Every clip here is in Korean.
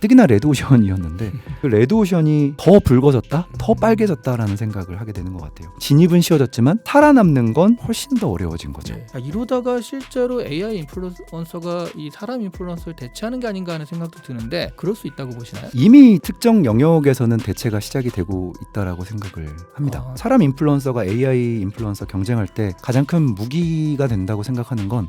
가뜩이나 레드오션이었는데 그 레드오션이 더 붉어졌다? 더 빨개졌다라는 생각을 하게 되는 것 같아요. 진입은 쉬워졌지만 살아남는 건 훨씬 더 어려워진 거죠. 네. 이러다가 실제로 AI 인플루언서가 이 사람 인플루언서를 대체하는 게 아닌가 하는 생각도 드는데 그럴 수 있다고 보시나요? 이미 특정 영역에서는 대체가 시작이 되고 있다라고 생각을 합니다. 사람 인플루언서가 AI 인플루언서 경쟁할 때 가장 큰 무기가 된다고 생각하는 건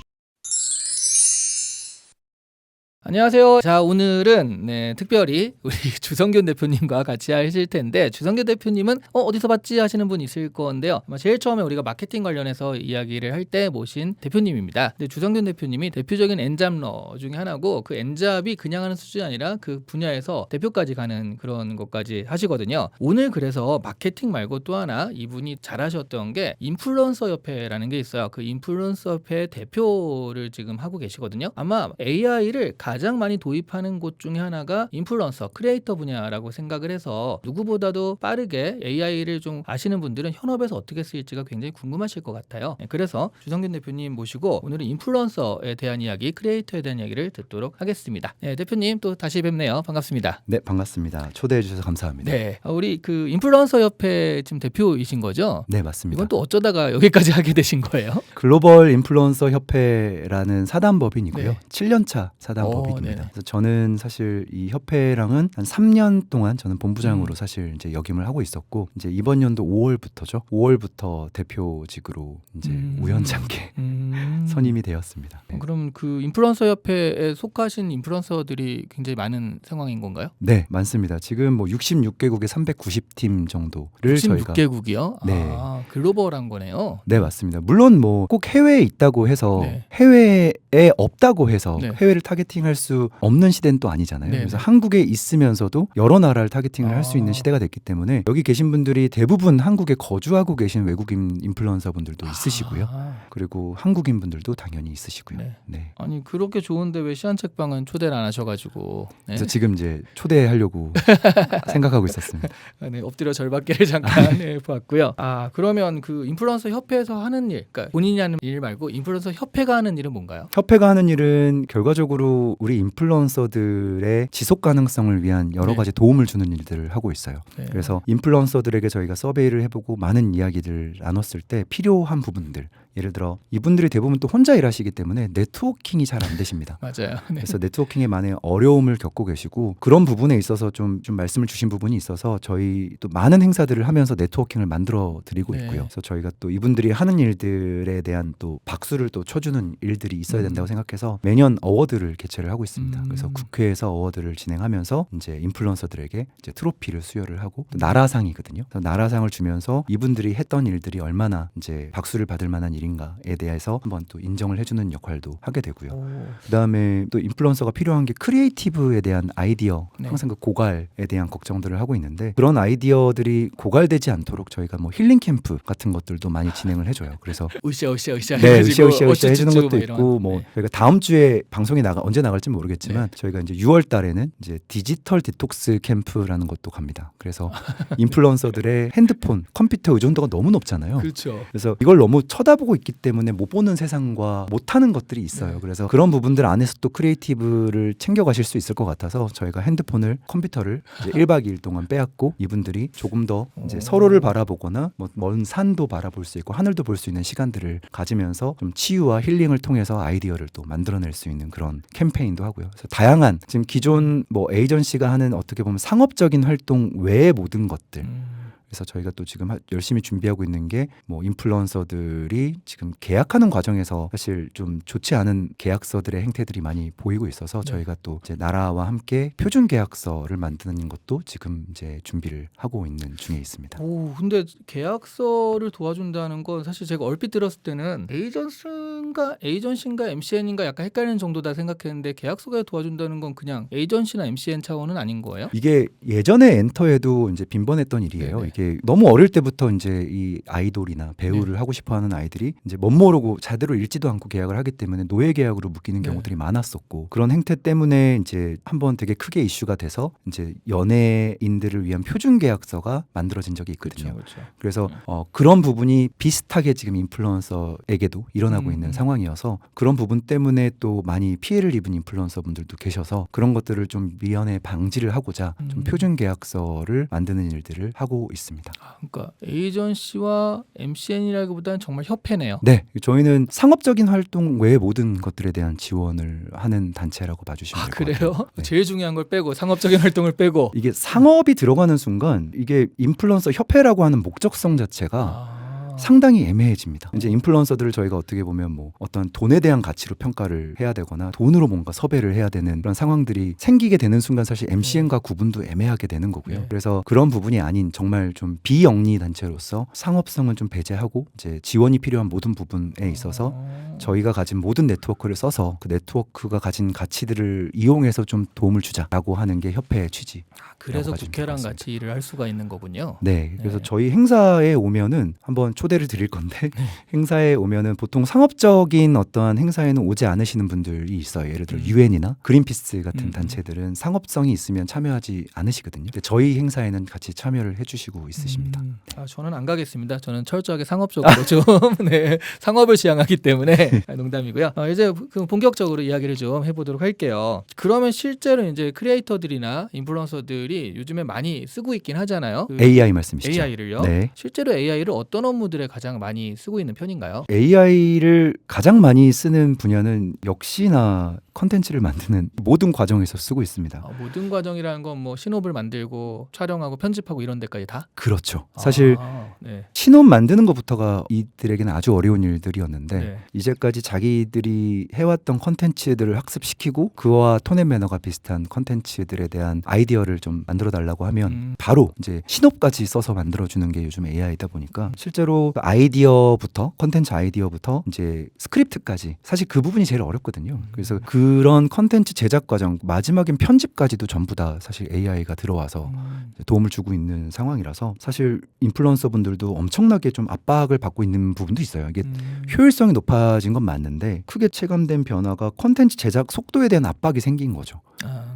안녕하세요. 자, 오늘은 특별히 우리 주성균 대표님과 같이 하실 텐데, 주성균 대표님은 어디서 봤지 하시는 분 있을 건데요. 아마 제일 처음에 우리가 마케팅 관련해서 이야기를 할 때 모신 대표님입니다. 근데 주성균 대표님이 대표적인 엔잡러 중에 하나고, 그 엔잡이 그냥 하는 수준이 아니라 그 분야에서 대표까지 가는 그런 것까지 하시거든요. 오늘 그래서 마케팅 말고 또 하나 이분이 잘하셨던 게 인플루언서 협회라는 게 있어요. 그 인플루언서 협회 대표를 지금 하고 계시거든요. 아마 AI를 가장 많이 도입하는 곳 중에 하나가 인플루언서, 크리에이터 분야라고 생각을 해서 누구보다도 빠르게 AI를 좀 아시는 분들은 현업에서 어떻게 쓰일지가 굉장히 궁금하실 것 같아요. 그래서 주성균 대표님 모시고 오늘은 인플루언서에 대한 이야기, 크리에이터에 대한 이야기를 듣도록 하겠습니다. 대표님 또 다시 뵙네요. 반갑습니다. 네, 반갑습니다. 초대해 주셔서 감사합니다. 네, 우리 그 인플루언서 협회 지금 대표이신 거죠? 네, 맞습니다. 이건 또 어쩌다가 여기까지 하게 되신 거예요? 글로벌 인플루언서 협회라는 사단법인이고요. 네. 7년차 사단법인입니다. 그래서 저는 사실 이 협회랑은 한 3년 동안 저는 본부장으로 사실 이제 역임을 하고 있었고, 이제 이번 연도 5월부터죠. 5월부터 대표직으로 이제 우연찮게 선임이 되었습니다. 네. 그럼 그 인플루언서 협회에 속하신 인플루언서들이 굉장히 많은 상황인 건가요? 네, 많습니다. 지금 뭐 66개국의 390팀 정도를 저희가 66개국이요? 네. 아, 글로벌한 거네요. 네, 맞습니다. 물론 뭐 꼭 해외에 있다고 해서 네. 해외에 없다고 해서 네. 해외를 타겟팅할 수 없는 시대는 또 아니잖아요. 네. 그래서 한국에 있으면서도 여러 나라를 타겟팅을 할 수 있는 시대가 됐기 때문에 여기 계신 분들이 대부분 한국에 거주하고 계신 외국인 인플루언서 분들도 있으시고요. 그리고 한국인 분들도 당연히 있으시고요. 네. 네. 아니 그렇게 좋은데 왜 시한책방은 초대를 안 하셔가지고 그래서 지금 이제 초대하려고 생각하고 있었습니다. 네, 엎드려 절받기를 잠깐 해봤고요. 아, 그러면 그 인플루언서 협회에서 하는 일, 그러니까 본인이 하는 일 말고 인플루언서 협회가 하는 일은 뭔가요? 협회가 하는 일은 결과적으로 우리 인플루언서들의 지속 가능성을 위한 여러 가지 도움을 주는 일들을 하고 있어요. 네. 그래서 인플루언서들에게 저희가 서베이를 해보고 많은 이야기를 나눴을 때 필요한 부분들, 예를 들어 이분들이 대부분 또 혼자 일하시기 때문에 네트워킹이 잘 안 되십니다. 맞아요. 네. 그래서 네트워킹에 많은 어려움을 겪고 계시고, 그런 부분에 있어서 좀 말씀을 주신 부분이 있어서 저희 또 많은 행사들을 하면서 네트워킹을 만들어 드리고 네. 있고요. 그래서 저희가 또 이분들이 하는 일들에 대한 또 박수를 또 쳐주는 일들이 있어야 된다고 생각해서 매년 어워드를 개최를 하고 있습니다. 그래서 국회에서 어워드를 진행하면서 이제 인플루언서들에게 이제 트로피를 수여를 하고, 또 나라상이거든요. 그래서 나라상을 주면서 이분들이 했던 일들이 얼마나 이제 박수를 받을 만한 일인가에 대해서 한번 또 인정을 해주는 역할도 하게 되고요. 그다음에 또 인플루언서가 필요한 게 크리에이티브에 대한 아이디어, 네. 항상 그 고갈에 대한 걱정들을 하고 있는데, 그런 아이디어들이 고갈되지 않도록 저희가 뭐 힐링 캠프 같은 것들도 많이 진행을 해줘요. 그래서 으쌰 네, 으쌰으쌰 해주는 것도 있고, 뭐 네. 저희가 다음 주에 방송이 언제 나갈지 모르겠지만 저희가 이제 6월 달에는 이제 디지털 디톡스 캠프라는 것도 갑니다. 그래서 인플루언서들의 핸드폰, 컴퓨터 의존도가 너무 높잖아요. 그렇죠. 그래서 이걸 너무 쳐다보고 있기 때문에 못 보는 세상과 못하는 것들이 있어요. 그래서 그런 부분들 안에서 또 크리에이티브를 챙겨가실 수 있을 것 같아서 저희가 핸드폰을, 컴퓨터를 이제 1박 2일 동안 빼앗고 이분들이 조금 더 이제 서로를 바라보거나 뭐 먼 산도 바라볼 수 있고 하늘도 볼 수 있는 시간들을 가지면서 좀 치유와 힐링을 통해서 아이디어를 또 만들어낼 수 있는 그런 캠페인도 하고요. 그래서 다양한 지금 기존 뭐 에이전시가 하는 어떻게 보면 상업적인 활동 외의 모든 것들, 그래서 저희가 또 지금 열심히 준비하고 있는 게 뭐 인플루언서들이 지금 계약하는 과정에서 사실 좀 좋지 않은 계약서들의 행태들이 많이 보이고 있어서 저희가 또 이제 나라와 함께 표준 계약서를 만드는 것도 지금 이제 준비를 하고 있는 중에 있습니다. 오, 근데 계약서를 도와준다는 건 사실 제가 얼핏 들었을 때는 에이전시인가 MCN인가 약간 헷갈리는 정도다 생각했는데, 계약서가 도와준다는 건 그냥 에이전시나 MCN 차원은 아닌 거예요? 이게 예전에 엔터에도 이제 빈번했던 일이에요. 네네. 이게 너무 어릴 때부터 이제 이 아이돌이나 배우를 하고 싶어하는 아이들이 이제 멋 모르고 제대로 읽지도 않고 계약을 하기 때문에 노예 계약으로 묶이는 경우들이 많았었고, 그런 행태 때문에 이제 한번 되게 크게 이슈가 돼서 이제 연예인들을 위한 표준 계약서가 만들어진 적이 있거든요. 그렇죠. 그래서 그런 부분이 비슷하게 지금 인플루언서에게도 일어나고 있는 있는 상황이어서 그런 부분 때문에 또 많이 피해를 입은 인플루언서 분들도 계셔서 그런 것들을 좀 미연에 방지를 하고자 좀 표준 계약서를 만드는 일들을 하고 있습니다. 그러니까 에이전시와 MCN이라기보다는 정말 협회네요. 네, 저희는 상업적인 활동 외의 모든 것들에 대한 지원을 하는 단체라고 봐주시면 될 것 같아요. 그래요? 네. 제일 중요한 걸 빼고 상업적인 활동을 빼고 이게 상업이 들어가는 순간 이게 인플루언서 협회라고 하는 목적성 자체가 상당히 애매해집니다. 이제 인플루언서들을 저희가 어떻게 보면 뭐 어떤 돈에 대한 가치로 평가를 해야 되거나 돈으로 뭔가 섭외를 해야 되는 그런 상황들이 생기게 되는 순간 사실 MCN과 구분도 애매하게 되는 거고요. 네. 그래서 그런 부분이 아닌 정말 좀 비영리 단체로서 상업성은 좀 배제하고 이제 지원이 필요한 모든 부분에 있어서 저희가 가진 모든 네트워크를 써서 그 네트워크가 가진 가치들을 이용해서 좀 도움을 주자라고 하는 게 협회의 취지. 그래서 봐주시면 국회랑 될것 같이 일을 할 수가 있는 거군요. 네, 그래서 네. 저희 행사에 오면은 한번 초대를 드릴 건데 행사에 오면은 보통 상업적인 어떠한 행사에는 오지 않으시는 분들이 있어요. 예를 들어 유엔이나 그린피스 같은 단체들은 상업성이 있으면 참여하지 않으시거든요. 근데 저희 행사에는 같이 참여를 해주시고 있으십니다. 저는 안 가겠습니다. 저는 철저하게 상업적으로 좀 네, 상업을 지향하기 때문에 농담이고요. 이제 그 본격적으로 이야기를 좀 해보도록 할게요. 그러면 실제로 이제 크리에이터들이나 인플루언서들이 요즘에 많이 쓰고 있긴 하잖아요. 그 AI 말씀이시죠? AI를요? 네. 실제로 AI를 어떤 업무들에 가장 많이 쓰고 있는 편인가요? AI를 가장 많이 쓰는 분야는 역시나 컨텐츠를 만드는 모든 과정에서 쓰고 있습니다. 모든 과정이라는 건 뭐 신호를 만들고 촬영하고 편집하고 이런 데까지 다? 그렇죠. 사실 네. 신혼 만드는 것부터가 이들에게는 아주 어려운 일들이었는데 네. 이제까지 자기들이 해왔던 컨텐츠들을 학습시키고 그와 톤앤 매너가 비슷한 컨텐츠들에 대한 아이디어를 좀 만들어 달라고 하면 바로 이제 신호까지 써서 만들어주는 게 요즘 AI다 보니까 실제로 아이디어부터 컨텐츠 아이디어부터 이제 스크립트까지 사실 그 부분이 제일 어렵거든요. 그래서 그런 컨텐츠 제작 과정 마지막엔 편집까지도 전부 다 사실 AI가 들어와서 도움을 주고 있는 상황이라서 사실 인플루언서 분들도 엄청나게 좀 압박을 받고 있는 부분도 있어요. 이게 효율성이 높아진 건 맞는데 크게 체감된 변화가 콘텐츠 제작 속도에 대한 압박이 생긴 거죠.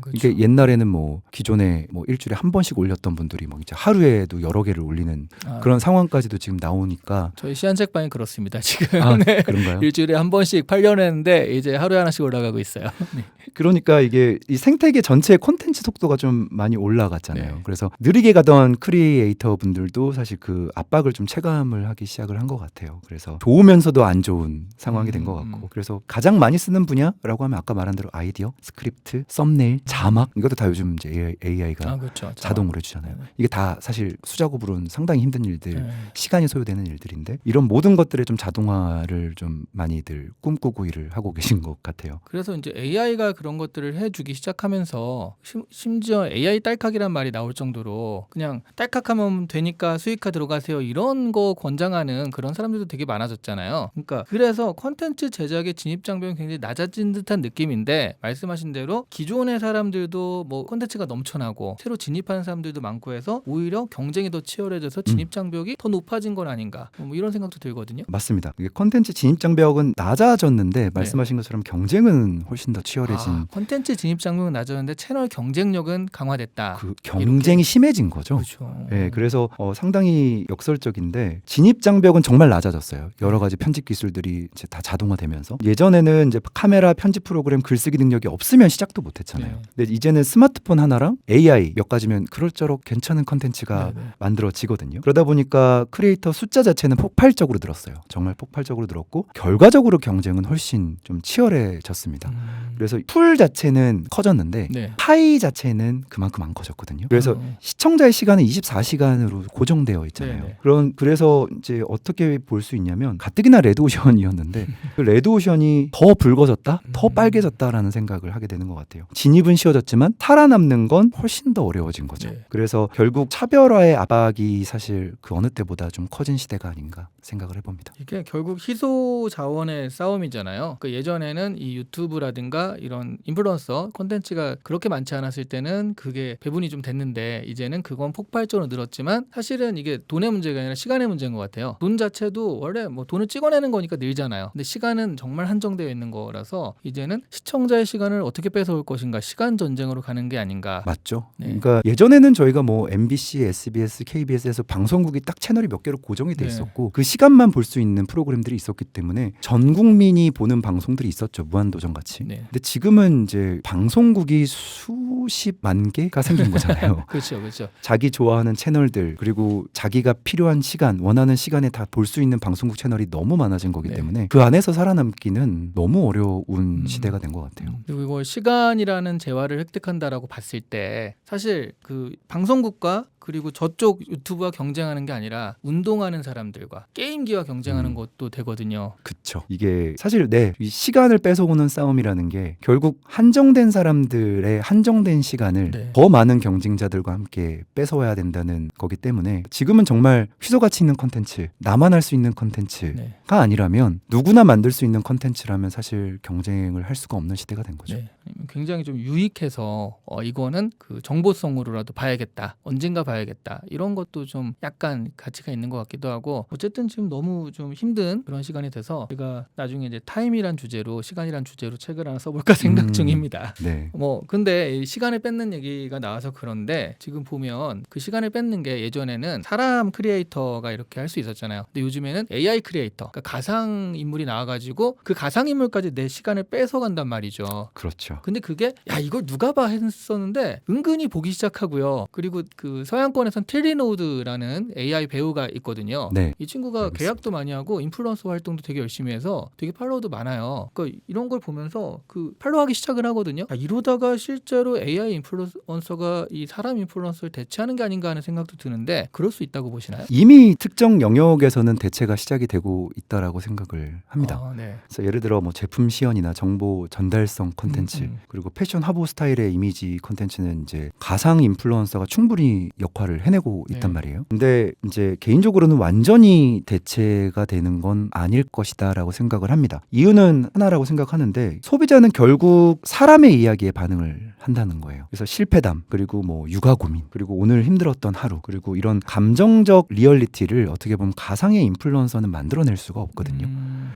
그렇죠. 이게 옛날에는 뭐 기존에 뭐 일주일에 한 번씩 올렸던 분들이 막 이제 하루에도 여러 개를 올리는 그런 상황까지도 지금 나오니까 저희 시안책방이 그렇습니다. 지금 네. 그런가요? 일주일에 한 번씩 8년 했는데 이제 하루에 하나씩 올라가고 있어요. 네. 그러니까 이게 이 생태계 전체의 콘텐츠 속도가 좀 많이 올라갔잖아요. 네. 그래서 느리게 가던 크리에이터 분들도 사실 그 압박을 좀 체감을 하기 시작을 한 것 같아요. 그래서 좋으면서도 안 좋은 상황이 된 것 같고 그래서 가장 많이 쓰는 분야라고 하면 아까 말한 대로 아이디어, 스크립트, 썸네일, 자막 이것도 다 요즘 이제 AI가 그렇죠. 자동으로 해주잖아요. 이게 다 사실 수작업으로는 상당히 힘든 일들, 네. 시간이 소요되는 일들인데 이런 모든 것들의 좀 자동화를 좀 많이들 꿈꾸고 일을 하고 계신 것 같아요. 그래서 이제 AI가 그런 것들을 해주기 시작하면서 심지어 AI 딸깍이란 말이 나올 정도로 그냥 딸깍하면 되니까 수익화 들어가세요 이런 거 권장하는 그런 사람들도 되게 많아졌잖아요. 그러니까 그래서 콘텐츠 제작의 진입 장벽이 굉장히 낮아진 듯한 느낌인데 말씀하신 대로 기존의 사람들도 뭐 콘텐츠가 넘쳐나고 새로 진입하는 사람들도 많고 해서 오히려 경쟁이 더 치열해져서 진입 장벽이 더 높아진 건 아닌가 뭐 이런 생각도 들거든요. 맞습니다. 이게 컨텐츠 진입 장벽은 낮아졌는데 말씀하신 것처럼 경쟁은 훨씬 더 치열해진 콘텐츠 진입 장벽은 낮아졌는데 채널 경쟁력은 강화됐다. 그 경쟁이 심해진 거죠. 그렇죠. 네, 그래서 상당히 역설적인데 진입 장벽은 정말 낮아졌어요. 여러 가지 편집 기술들이 이제 다 자동화되면서 예전에는 이제 카메라 편집 프로그램 글쓰기 능력이 없으면 시작도 못했잖아요. 네. 근데 이제는 스마트폰 하나랑 AI 몇 가지면 그럴저럭 괜찮은 컨텐츠가 네. 만들어지거든요. 그러다 보니까 크리에이터 숫자 자체는 폭발적으로 늘었어요. 정말 폭발적으로 늘었고 결과적으로 경쟁은 훨씬 좀 치열해졌습니다. 그래서 풀 자체는 커졌는데 네. 파이 자체는 그만큼 안 커졌거든요. 그래서 시청자의 시간은 24시간으로 고정되어 있잖아요. 네네. 그래서 이제 어떻게 볼 수 있냐면 가뜩이나 레드오션이었는데 그 레드오션이 더 붉어졌다, 더 빨개졌다라는 생각을 하게 되는 것 같아요. 진입은 쉬워졌지만 살아남는 건 훨씬 더 어려워진 거죠. 네. 그래서 결국 차별화의 압박이 사실 그 어느 때보다 좀 커진 시대가 아닌가 생각을 해봅니다. 이게 결국 희소 자원의 싸움이잖아요. 그 예전에는 이 유튜브라든가 콘텐츠가 이런 인플루언서 콘텐츠가 그렇게 많지 않았을 때는 그게 배분이 좀 됐는데 이제는 그건 폭발적으로 늘었지만 사실은 이게 돈의 문제가 아니라 시간의 문제인 것 같아요. 돈 자체도 원래 뭐 돈을 찍어내는 거니까 늘잖아요. 근데 시간은 정말 한정되어 있는 거라서 이제는 시청자의 시간을 어떻게 뺏어올 것인가 시간 전쟁으로 가는 게 아닌가. 맞죠. 네. 그러니까 예전에는 저희가 뭐 MBC, SBS, KBS에서 방송국이 딱 채널이 몇 개로 고정이 돼 네. 있었고 그 시간만 볼 수 있는 프로그램들이 있었기 때문에 전 국민이 보는 방송들이 있었죠. 무한도전 같이. 네. 근데 지금은 이제 방송국이 수십만 개가 생긴 거잖아요. 그렇죠, 그렇죠. 자기 좋아하는 채널들 그리고 자기가 필요한 시간 원하는 시간에 다 볼 수 있는 방송국 채널이 너무 많아진 거기 네. 때문에 그 안에서 살아남기는 너무 어려운 시대가 된 것 같아요. 그리고 이걸 시간이라는 재화를 획득한다라고 봤을 때 사실 그 방송국과 그리고 저쪽 유튜브와 경쟁하는 게 아니라 운동하는 사람들과 게임기와 경쟁하는 것도 되거든요. 그쵸. 이게 사실 이 시간을 뺏어오는 싸움이라는 게 결국 한정된 사람들의 한정된 시간을 네. 더 많은 경쟁자들과 함께 뺏어와야 된다는 거기 때문에 지금은 정말 희소가치 있는 컨텐츠, 나만 할 수 있는 컨텐츠가 네. 아니라면 누구나 만들 수 있는 컨텐츠라면 사실 경쟁을 할 수가 없는 시대가 된 거죠. 네. 굉장히 좀 유익해서 이거는 그 정보성으로라도 봐야겠다. 언젠가 봐야겠다. 이런 것도 좀 약간 가치가 있는 것 같기도 하고 어쨌든 지금 너무 좀 힘든 그런 시간이 돼서 제가 나중에 이제 타임이란 주제로 시간이란 주제로 책을 하나 써볼까 생각 중입니다. 네. 뭐 근데 이 시간을 뺏는 얘기가 나와서 그런데 지금 보면 그 시간을 뺏는 게 예전에는 사람 크리에이터가 이렇게 할 수 있었잖아요. 근데 요즘에는 AI 크리에이터, 그러니까 가상 인물이 나와가지고 그 가상 인물까지 내 시간을 뺏어간단 말이죠. 그렇죠. 근데 그게 야 이걸 누가 봐 했었는데 은근히 보기 시작하고요. 그리고 그 서양권에선 틸리노드라는 AI 배우가 있거든요. 네. 이 친구가 알고 계약도 많이 하고 인플루언서 활동도 되게 열심히 해서 되게 팔로워도 많아요. 그러니까 이런 걸 보면서 그 팔로우하기 시작을 하거든요. 야, 이러다가 실제로 AI 인플루언서가 이 사람 인플루언서를 대체하는 게 아닌가 하는 생각도 드는데 그럴 수 있다고 보시나요? 이미 특정 영역에서는 대체가 시작이 되고 있다라고 생각을 합니다. 네. 그래서 예를 들어 뭐 제품 시연이나 정보 전달성 콘텐츠 그리고 패션 화보 스타일의 이미지 콘텐츠는 이제 가상 인플루언서가 충분히 역할을 해내고 있단 네. 말이에요. 근데 이제 개인적으로는 완전히 대체가 되는 건 아닐 것이다라고 생각을 합니다. 이유는 하나라고 생각하는데 소비자는 결국 사람의 이야기에 반응을 한다는 거예요. 그래서 실패담 그리고 뭐 육아 고민 그리고 오늘 힘들었던 하루 그리고 이런 감정적 리얼리티를 어떻게 보면 가상의 인플루언서는 만들어낼 수가 없거든요.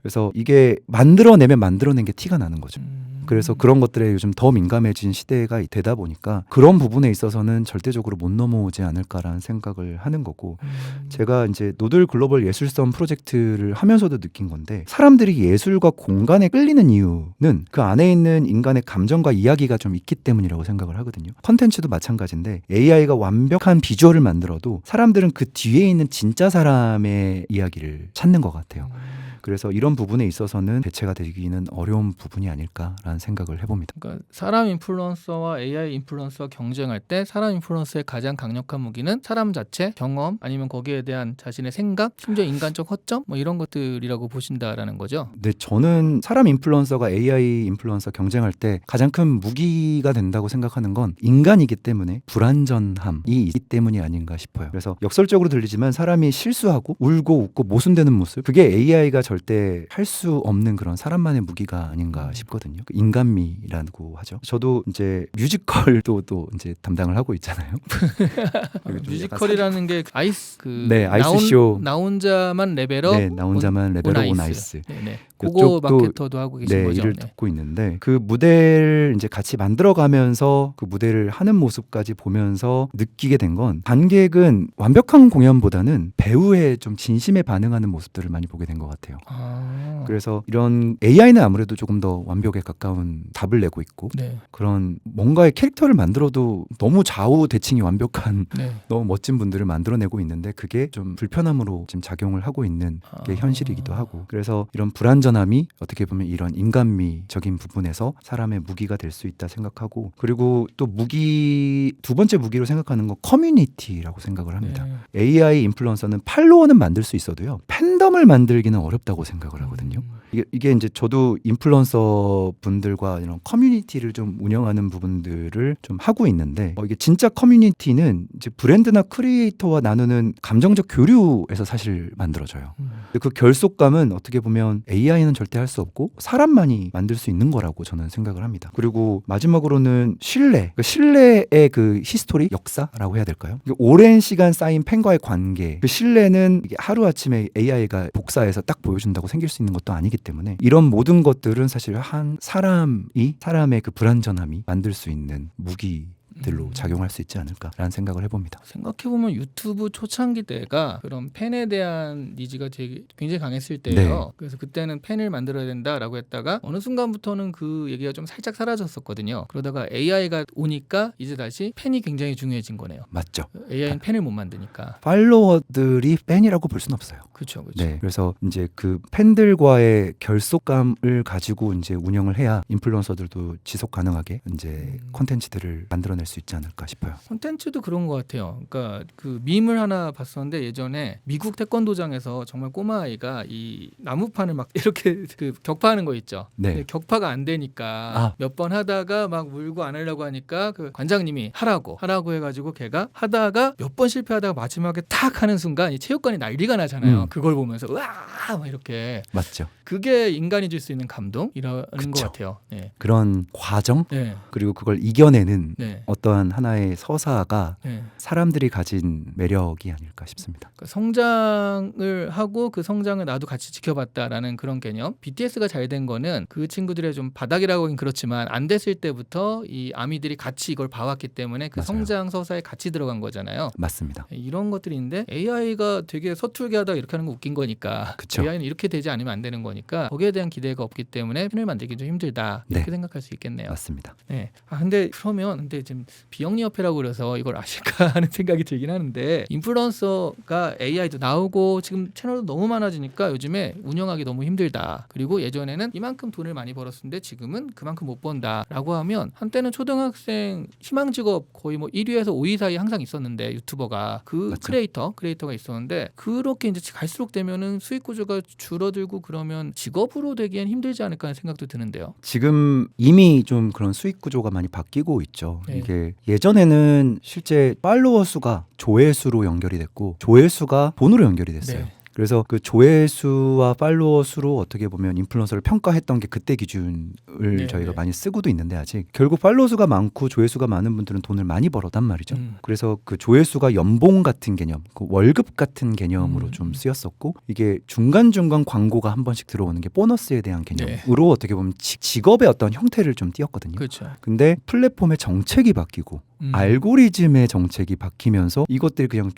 그래서 이게 만들어내면 만들어낸 게 티가 나는 거죠. 그래서 그런 것들에 요즘 더 민감해진 시대가 되다 보니까 그런 부분에 있어서는 절대적으로 못 넘어오지 않을까라는 생각을 하는 거고 제가 이제 노들 글로벌 예술섬 프로젝트를 하면서도 느낀 건데 사람들이 예술과 공간에 끌리는 이유는 그 안에 있는 인간의 감정과 이야기가 좀 있기 때문이라고 생각을 하거든요. 컨텐츠도 마찬가지인데 AI가 완벽한 비주얼을 만들어도 사람들은 그 뒤에 있는 진짜 사람의 이야기를 찾는 것 같아요. 그래서 이런 부분에 있어서는 대체가 되기는 어려운 부분이 아닐까라는 생각을 해봅니다. 그러니까 사람 인플루언서와 AI 인플루언서가 경쟁할 때 사람 인플루언서의 가장 강력한 무기는 사람 자체, 경험 아니면 거기에 대한 자신의 생각, 심지어 인간적 허점 뭐 이런 것들이라고 보신다라는 거죠. 네, 저는 사람 인플루언서가 AI 인플루언서 경쟁할 때 가장 큰 무기가 된다고 생각하는 건 인간이기 때문에 불완전함이 있기 때문이 아닌가 싶어요. 그래서 역설적으로 들리지만 사람이 실수하고 울고 웃고 모순되는 모습 그게 AI가 절대 할 수 없는 그런 사람만의 무기가 아닌가 싶거든요. 인간미라고 하죠. 저도 이제 뮤지컬도 또 이제 담당을 하고 있잖아요. 뮤지컬이라는 게 아이스 그 네, 아이스쇼. 나 혼자만 레벨업 네, 나 혼자만 레벨업 온 아이스. 네네. 그거 그쪽도 마케터도 하고 계신 네, 거죠. 일을 네. 돕고 있는데 그 무대를 이제 같이 만들어가면서 그 무대를 하는 모습까지 보면서 느끼게 된 건 관객은 완벽한 공연보다는 배우의 좀 진심에 반응하는 모습들을 많이 보게 된 것 같아요. 그래서 이런 AI는 아무래도 조금 더 완벽에 가까운 답을 내고 있고 네. 그런 뭔가의 캐릭터를 만들어도 너무 좌우 대칭이 완벽한 네. 너무 멋진 분들을 만들어내고 있는데 그게 좀 불편함으로 지금 작용을 하고 있는 게 현실이기도 하고 그래서 이런 불완전함이 어떻게 보면 이런 인간미적인 부분에서 사람의 무기가 될 수 있다 생각하고 그리고 또 두 번째 무기로 생각하는 건 커뮤니티라고 생각을 합니다. AI 인플루언서는 팔로워는 만들 수 있어도요 팬덤을 만들기는 어렵다고 생각을 하거든요. 이게 이제 저도 인플루언서 분들과 이런 커뮤니티를 좀 운영하는 부분들을 좀 하고 있는데 이게 진짜 커뮤니티는 이제 브랜드나 크리에이터와 나누는 감정적 교류에서 사실 만들어져요. 근데 그 결속감은 어떻게 보면 AI는 절대 할 수 없고 사람만이 만들 수 있는 거라고 저는 생각을 합니다. 그리고 마지막으로는 신뢰, 그러니까 신뢰의 그 히스토리, 역사라고 해야 될까요? 오랜 시간 쌓인 팬과의 관계, 그 신뢰는 이게 하루아침에 AI가 복사해서 딱 보여준다고 생길 수 있는 것도 아니기 때문에 이런 모든 것들은 사실 한 사람의 그 불완전함이 만들 수 있는 무기들로 작용할 수 있지 않을까라는 생각을 해봅니다. 생각해보면 유튜브 초창기 때가 그런 팬에 대한 니즈가 굉장히 강했을 때예요. 네. 그래서 그때는 팬을 만들어야 된다라고 했다가 어느 순간부터는 그 얘기가 좀 살짝 사라졌었거든요. 그러다가 AI가 오니까 이제 다시 팬이 굉장히 중요해진 거네요. 맞죠? AI는 팬을 못 만드니까. 팔로워들이 팬이라고 볼 수는 없어요. 그렇죠. 네, 그래서 이제 그 팬들과의 결속감을 가지고 이제 운영을 해야 인플루언서들도 지속 가능하게 이제 콘텐츠들을 만들어낼 수 있지 않을까 싶어요. 콘텐츠도 그런 것 같아요. 그러니까 그 밈을 하나 봤었는데 예전에 미국 태권도장에서 정말 꼬마 아이가 이 나무판을 막 이렇게 그 격파하는 거 있죠. 네. 근데 격파가 안 되니까 몇 번 하다가 막 물고 안 하려고 하니까 그 관장님이 하라고 해가지고 걔가 하다가 몇 번 실패하다가 마지막에 탁 하는 순간 이 체육관이 난리가 나잖아요. 그걸 보면서 으아 막 이렇게. 맞죠. 그게 인간이 줄 수 있는 감동이라는 그쵸. 것 같아요. 네. 그런 과정 네. 그리고 그걸 이겨내는 네. 어떠한 하나의 서사가 네. 사람들이 가진 매력이 아닐까 싶습니다. 그러니까 성장을 하고 그 성장을 나도 같이 지켜봤다라는 그런 개념. BTS가 잘 된 거는 그 친구들의 좀 바닥이라고 하긴 그렇지만 안 됐을 때부터 이 아미들이 같이 이걸 봐왔기 때문에 그 맞아요. 성장 서사에 같이 들어간 거잖아요. 맞습니다. 이런 것들이 있는데 AI가 되게 서툴게 하다가 이렇게 하는 거 웃긴 거니까 그쵸. AI는 이렇게 되지 않으면 안 되는 거니까 거기에 대한 기대가 없기 때문에 팬을 만들기 좀 힘들다 이렇게 네. 생각할 수 있겠네요. 맞습니다. 네. 근데 지금 비영리협회라고 그래서 이걸 아실까 하는 생각이 들긴 하는데 인플루언서가 AI도 나오고 지금 채널도 너무 많아지니까 요즘에 운영하기 너무 힘들다. 그리고 예전에는 이만큼 돈을 많이 벌었는데 지금은 그만큼 못 번다라고 하면 한때는 초등학생 희망 직업 거의 뭐 1위에서 5위 사이에 항상 있었는데 유튜버가 그 맞죠. 크리에이터가 있었는데 그렇게 이제 갈수록 되면은 수익 구조가 줄어들고 그러면 직업으로 되기엔 힘들지 않을까 하는 생각도 드는데요. 지금 이미 좀 그런 수익 구조가 많이 바뀌고 있죠. 네. 이게 예전에는 실제 팔로워 수가 조회수로 연결이 됐고 조회수가 돈으로 연결이 됐어요. 네. 그래서 그 조회수와 팔로워 수로 어떻게 보면 인플루언서를 평가했던 게 그때 기준을 네, 저희가 네. 많이 쓰고도 있는데 아직 결국 팔로워 수가 많고 조회수가 많은 분들은 돈을 많이 벌었단 말이죠. 그래서 그 조회수가 연봉 같은 개념, 그 월급 같은 개념으로 좀 쓰였었고 이게 중간중간 광고가 한 번씩 들어오는 게 보너스에 대한 개념으로 어떻게 보면 직업의 어떤 형태를 좀 띄었거든요. 그렇죠. 근데 플랫폼의 정책이 바뀌고 알고리즘의 정책이 바뀌면서 이것들이 그냥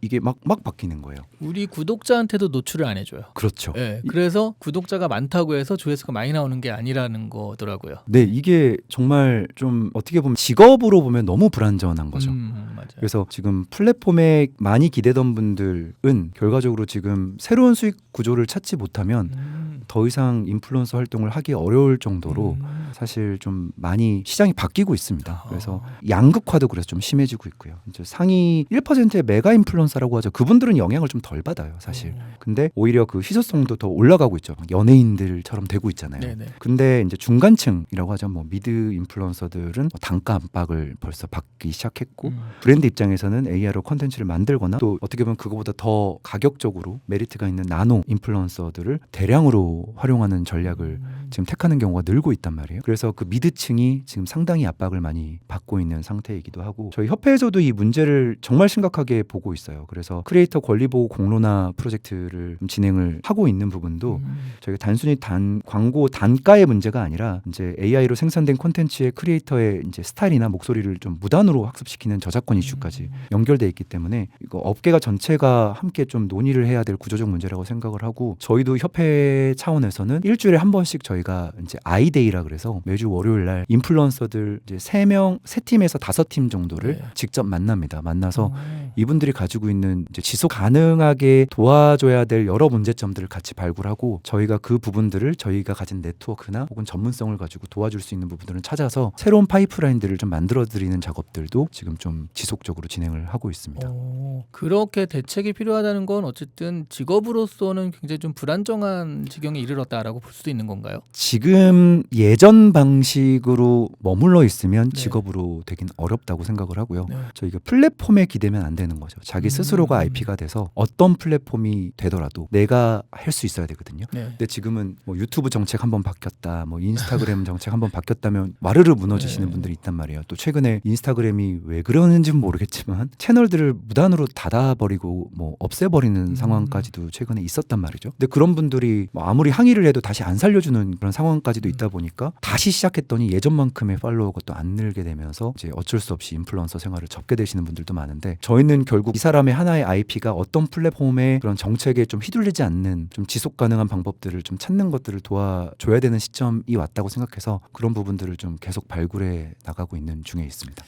이게 막 바뀌는 거예요. 우리 구독자한테도 노출을 안 해줘요. 그렇죠. 네, 그래서 구독자가 많다고 해서 조회수가 많이 나오는 게 아니라는 거더라고요. 네, 이게 정말 좀 어떻게 보면 직업으로 보면 너무 불안전한 거죠. 맞아요. 그래서 지금 플랫폼에 많이 기대던 분들은 결과적으로 지금 새로운 수익 구조를 찾지 못하면 더 이상 인플루언서 활동을 하기 어려울 정도로 사실 좀 많이 시장이 바뀌고 있습니다. 그래서 양극화도 그래서 좀 심해지고 있고요. 이제 상위 1%의 메가 인플루언서라고 하죠. 그분들은 영향을 좀 덜 받아요, 사실. 근데 오히려 그 희소성도 더 올라가고 있죠. 연예인들처럼 되고 있잖아요. 네네. 근데 이제 중간층이라고 하죠. 뭐 미드 인플루언서들은 단가 압박을 벌써 받기 시작했고 브랜드 입장에서는 AI로 콘텐츠를 만들거나 또 어떻게 보면 그거보다 더 가격적으로 메리트가 있는 나노 인플루언서들을 대량으로 활용하는 전략을 지금 택하는 경우가 늘고 있단 말이에요. 그래서 그 미드층이 지금 상당히 압박을 많이 받고 있는 상태이기도 하고 저희 협회에서도 이 문제를 정말 심각하게 보고 있어요. 그래서 크리에이터 권리보호 공론화 프로젝트를 진행을 하고 있는 부분도 저희가 단순히 광고 단가의 문제가 아니라 이제 AI로 생산된 콘텐츠의 크리에이터의 이제 스타일이나 목소리를 좀 무단으로 학습시키는 저작권 이슈까지 연결돼 있기 때문에 이거 업계가 전체가 함께 좀 논의를 해야 될 구조적 문제라고 생각을 하고 저희도 협회 차원에서는 일주일에 한 번씩 저희가 이제 아이데이라 그래서 매주 월요일 날 인플루언서들 이제 3팀에서 5팀 정도를 직접 만납니다. 만나서 이분들이 가지고 있는 이제 지속 가능하게 도와줘야 될 여러 문제점들을 같이 발굴하고 저희가 그 부분들을 저희가 가진 네트워크나 혹은 전문성을 가지고 도와줄 수 있는 부분들을 찾아서 새로운 파이프라인들을 좀 만들어드리는 작업들도 지금 좀 지속적으로 진행을 하고 있습니다. 그렇게 대책이 필요하다는 건 어쨌든 직업으로서는 굉장히 좀 불안정한 지경에 절정에 이르렀다라고 볼 수도 있는 건가요? 지금 예전 방식으로 머물러 있으면 네. 직업으로 되긴 어렵다고 생각을 하고요. 네. 저희가 플랫폼에 기대면 안 되는 거죠. 자기 스스로가 IP가 돼서 어떤 플랫폼이 되더라도 내가 할 수 있어야 되거든요. 네. 근데 지금은 뭐 유튜브 정책 한번 바뀌었다, 뭐 인스타그램 정책 한번 바뀌었다면 와르르 무너지시는 네. 분들이 있단 말이에요. 또 최근에 인스타그램이 왜 그러는지는 모르겠지만 채널들을 무단으로 닫아버리고 뭐 없애버리는 상황까지도 최근에 있었단 말이죠. 근데 그런 분들이 뭐 아무리 항의를 해도 다시 안 살려주는 그런 상황까지도 있다 보니까 다시 시작했더니 예전만큼의 팔로워가 또 안 늘게 되면서 이제 어쩔 수 없이 인플루언서 생활을 접게 되시는 분들도 많은데, 저희는 결국 이 사람의 하나의 IP가 어떤 플랫폼의 그런 정책에 좀 휘둘리지 않는 좀 지속 가능한 방법들을 좀 찾는 것들을 도와줘야 되는 시점이 왔다고 생각해서 그런 부분들을 좀 계속 발굴해 나가고 있는 중에 있습니다.